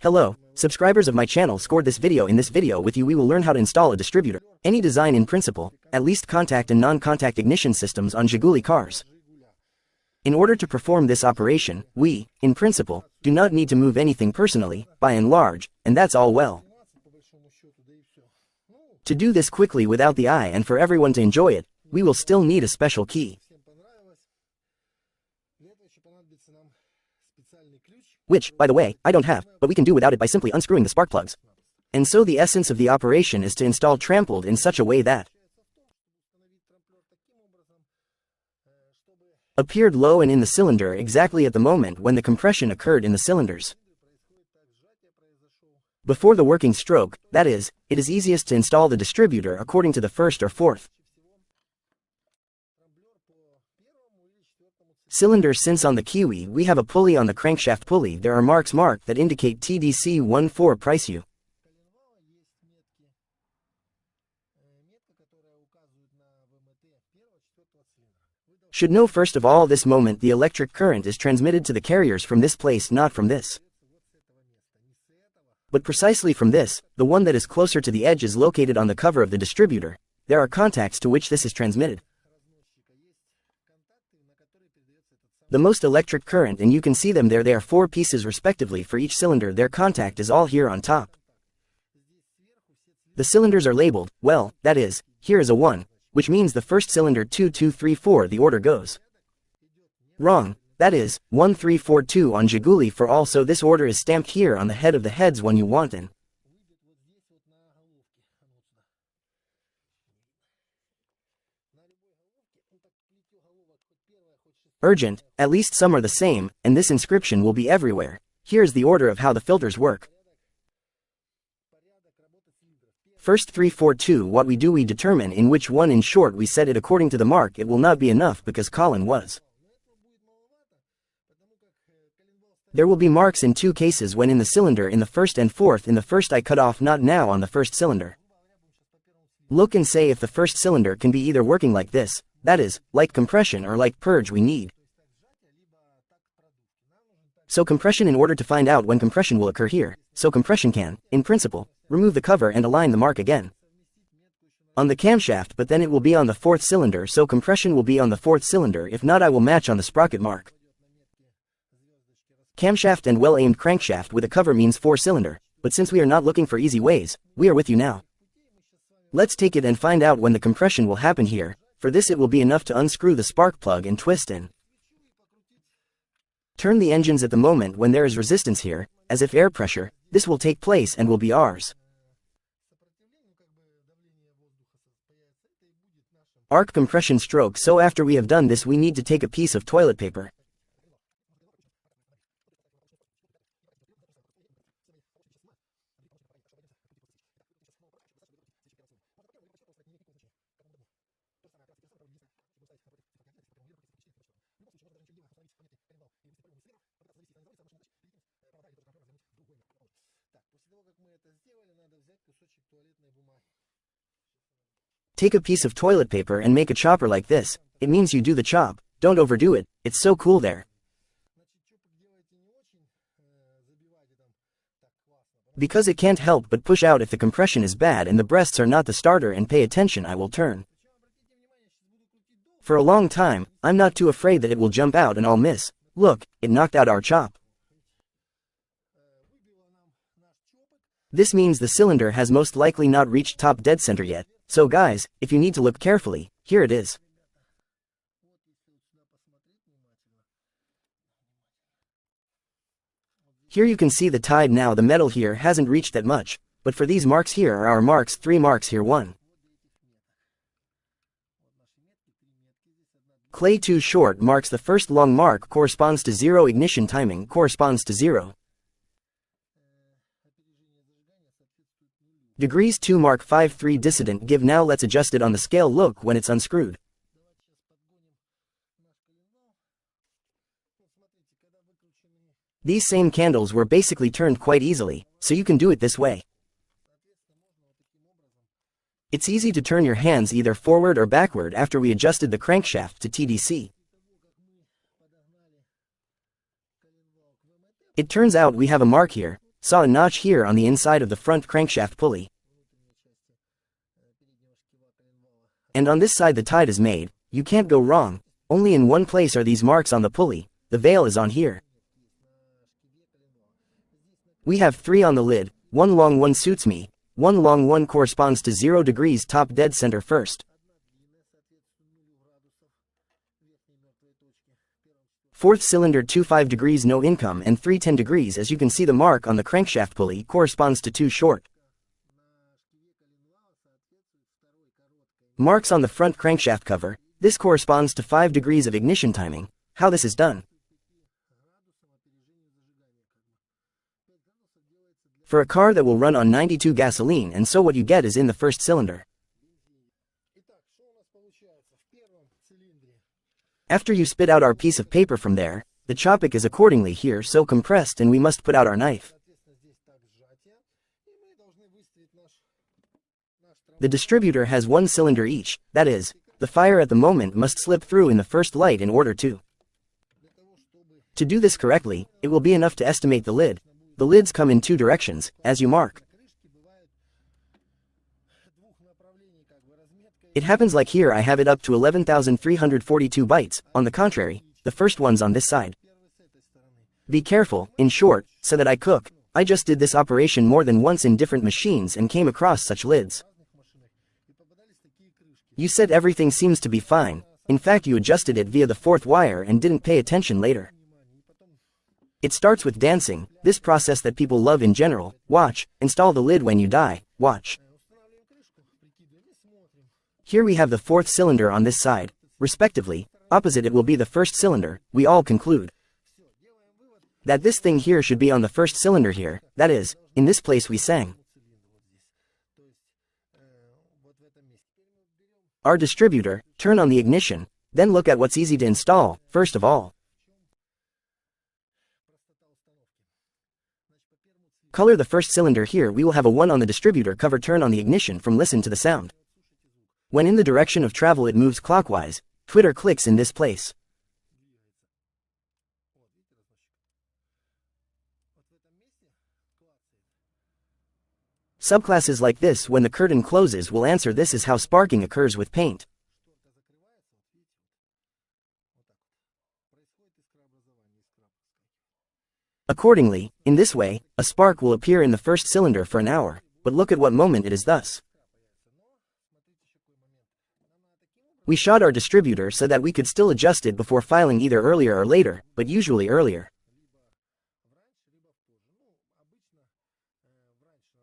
Hello, subscribers of my channel scored this video. In this video with you we will learn how to install a distributor. Any design in principle, at least contact and non-contact ignition systems on Zhiguli cars. In order to perform this operation, we, in principle, do not need to move anything personally, by and large, and that's all well. To do this quickly without the eye and for everyone to enjoy it, we will still need a special key. Which, by the way, I don't have, but we can do without it by simply unscrewing the spark plugs. And so the essence of the operation is to install trampled in such a way that appeared low and in the cylinder exactly at the moment when the compression occurred in the cylinders. Before the working stroke, that is, it is easiest to install the distributor according to the first or fourth cylinder. Since on the Kiwi we have a pulley on the crankshaft pulley, there are marks marked that indicate TDC 14 price U. Should know first of all this moment the electric current is transmitted to the carriers from this place, not from this, but precisely from this. The one that is closer to the edge is located on the cover of the distributor. There are contacts to which this is transmitted. The most electric current, and you can see them there. They are 4 pieces respectively for each cylinder. Their contact is all here on top. The cylinders are labeled, well, that is, here is a 1, which means the first cylinder 2 2 3 4. The order goes wrong, that is, 1 3 4 2 on Zhiguli for all, so this order is stamped here on the head of the heads one you want in. Urgent, at least some are the same, and this inscription will be everywhere. Here's the order of how the filters work. First 3 4 2. What we do, we determine in which one. In short, we set it according to the mark. It will not be enough because Colin was. There will be marks in 2 cases when in the cylinder, in the first and fourth. In the first I cut off, not now on the first cylinder. Look and say if the first cylinder can be either working like this, that is, like compression, or like purge. We need so compression in order to find out when compression will occur here. So compression can, in principle, remove the cover and align the mark again on the camshaft, but then it will be on the 4th cylinder, so compression will be on the 4th cylinder. If not, I will match on the sprocket mark. Camshaft and well-aimed crankshaft with a cover means 4 cylinder, but since we are not looking for easy ways, we are with you now. Let's take it and find out when the compression will happen here. For this it will be enough to unscrew the spark plug and twist in. Turn the engines at the moment when there is resistance here, as if air pressure. This will take place and will be ours. Arc compression stroke. So after we have done this, we need to take a piece of toilet paper. Take a piece of toilet paper and make a chopper like this. It means you do the chop, don't overdo it. It's so cool there. Because it can't help but push out if the compression is bad and the breasts are not the starter. And pay attention, I will turn for a long time. I'm not too afraid that it will jump out and I'll miss. Look, it knocked out our chop. This means the cylinder has most likely not reached top dead center yet. So guys, if you need to look carefully, here it is. Here you can see the tide now. The metal here hasn't reached that much, but for these marks here are our marks. 3 marks here. 1 clay 2 short marks. The first long mark corresponds to 0. Ignition timing corresponds to 0 degrees. 2 mark 5 3 dissident give. Now let's adjust it on the scale. Look when it's unscrewed. These same candles were basically turned quite easily, so you can do it this way. It's easy to turn your hands either forward or backward after we adjusted the crankshaft to TDC. It turns out we have a mark here, saw a notch here on the inside of the front crankshaft pulley. And on this side the tide is made. You can't go wrong. Only in one place are these marks on the pulley. The veil is on here. We have 3 on the lid. 1 long, 1 suits me. 1 long, 1 corresponds to 0 degrees top dead center first. 4th cylinder 25 degrees no income and 310 degrees. As you can see, the mark on the crankshaft pulley corresponds to 2 short. Marks on the front crankshaft cover. This corresponds to 5 degrees of ignition timing. How this is done? For a car that will run on 92 gasoline, and so what you get is in the first cylinder. After you spit out our piece of paper from there, the chopic is accordingly here so compressed and we must put out our knife. The distributor has 1 cylinder each, that is, the fire at the moment must slip through in the first light in order to. To do this correctly, it will be enough to estimate the lid. The lids come in 2 directions, as you mark. It happens like here I have it up to 11,342 bytes, on the contrary, the first one's on this side. Be careful, in short, so that I cook. I just did this operation more than once in different machines and came across such lids. You said everything seems to be fine. In fact, you adjusted it via the 4th wire and didn't pay attention later. It starts with dancing, this process that people love in general. Watch, install the lid when you die, watch. Here we have the 4th cylinder on this side, respectively, opposite it will be the 1st cylinder. We all conclude that this thing here should be on the 1st cylinder here, that is, in this place we sang. Our distributor, turn on the ignition, then look at what's easy to install, first of all. Color the 1st cylinder here. We will have a 1 on the distributor cover. Turn on the ignition from listen to the sound. When in the direction of travel it moves clockwise. Twitter clicks in this place. Subclasses like this, when the curtain closes, will answer. This is how sparking occurs with paint. Accordingly, in this way, a spark will appear in the 1st cylinder for an hour, but look at what moment it is thus. We shot our distributor so that we could still adjust it before filing, either earlier or later, but usually earlier.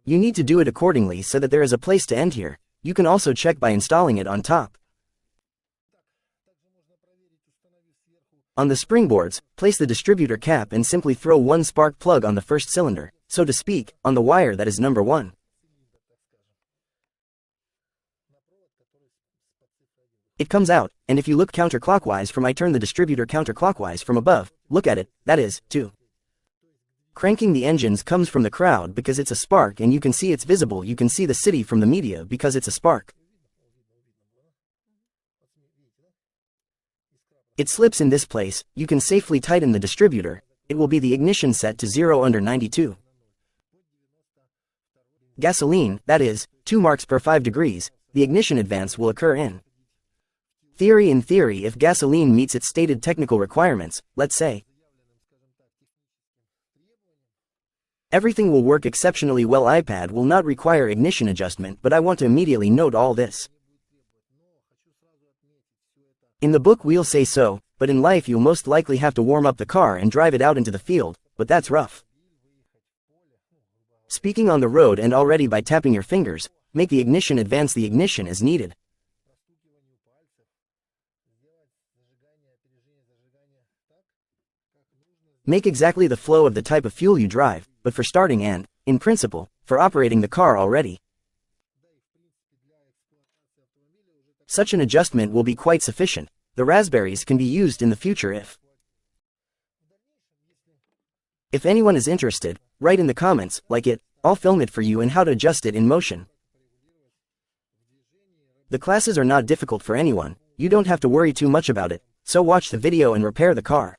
You need to do it accordingly so that there is a place to end here. You can also check by installing it on top. On the springboards, place the distributor cap and simply throw 1 spark plug on the 1st cylinder, so to speak, on the wire that is number 1. It comes out, and if you look counterclockwise from I turn the distributor counterclockwise from above, look at it, that is, 2. Cranking the engines comes from the crowd because it's a spark, and you can see it's visible. You can see the city from the media because it's a spark. It slips in this place. You can safely tighten the distributor. It will be the ignition set to 0 under 92. Gasoline, that is, 2 marks per 5 degrees, the ignition advance will occur in theory. In theory, if gasoline meets its stated technical requirements, let's say, everything will work exceptionally well. iPad will not require ignition adjustment, but I want to immediately note all this. In the book we'll say so, but in life you'll most likely have to warm up the car and drive it out into the field, but that's rough. Speaking on the road and already by tapping your fingers, make the ignition advance the ignition as needed. Make exactly the flow of the type of fuel you drive, but for starting and, in principle, for operating the car already. Such an adjustment will be quite sufficient. The raspberries can be used in the future if anyone is interested, write in the comments, like it, I'll film it for you and how to adjust it in motion. The classes are not difficult for anyone, you don't have to worry too much about it, so watch the video and repair the car.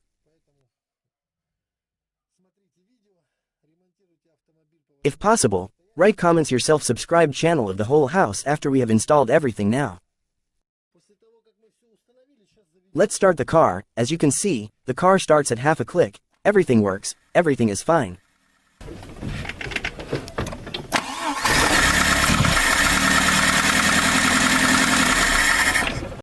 If possible, write comments your self-subscribed channel of the whole house after we have installed everything now. Let's start the car. As you can see, the car starts at half a click, everything works, everything is fine.